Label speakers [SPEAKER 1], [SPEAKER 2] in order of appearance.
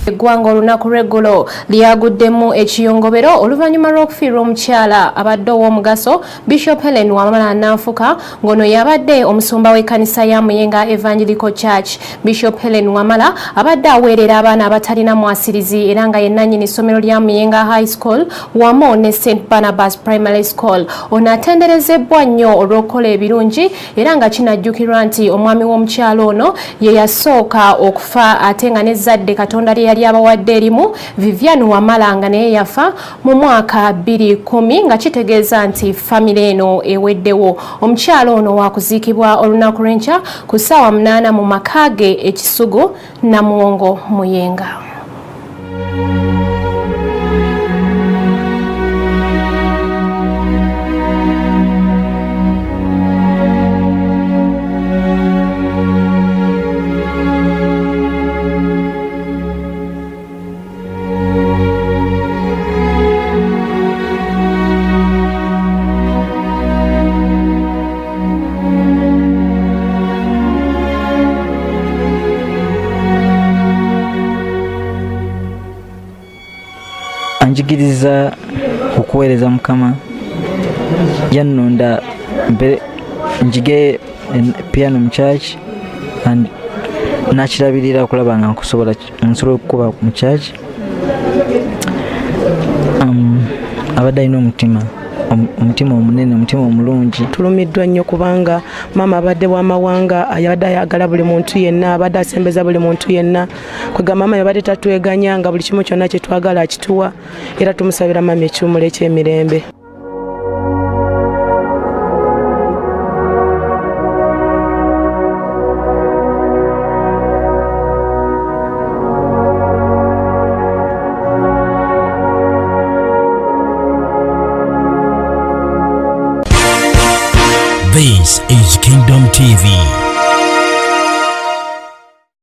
[SPEAKER 1] Eggwanga olunaku lw'eggulo lyaguddemu ekiyongobero oluvannyuma lw'okufiirwa omukyala abadde ow'omugaso Bishop Helen Wamala Nanfuka ng'ono yabadde omusumba w'ekkanisa ya Muyenga Evangelical Church. Bishop Helen Wamala abadde aweerera abaana abatalina mwasirizi era nga yennannyini ssomero lya Muyenga High School wamu ne St Barnabas Primary School. Ono atenderezebwa nnyo olw'okukola ebirungi era nga kinajjukirwa nti omwami w'omukyala ono ye yasooka okufa ate nga n'ezzadde Katonda lye yali abawadde erimu Vivian Wamala nga naye yafa mu mwaka 2010 nga kitegeeza nti famire eno eweddewo. Omukyala ono waakuziikibwa olunaku lw'enkya ku ssaawa 8 mu maka ge Ekisugu Namuwongo Muyenga.
[SPEAKER 2] Anjigiriza okuweereza Mukama yannonda njige piano mu church and nakirabirira okulaba nga nsobola okukuba mu church. Abadde alina omutima omunene, omutima omulungi.
[SPEAKER 3] Tulumiddwa nnyo kubanga mama abadde w'amawanga abadde ayagala buli muntu yenna, abadde asembeza buli muntu yenna. Kwega mama yabadde tatweganya nga buli kimu kyonna kye twagala akituwa era tumusabira mama ekiwumulo eky'emirembe.
[SPEAKER 4] This is Kingdom TV.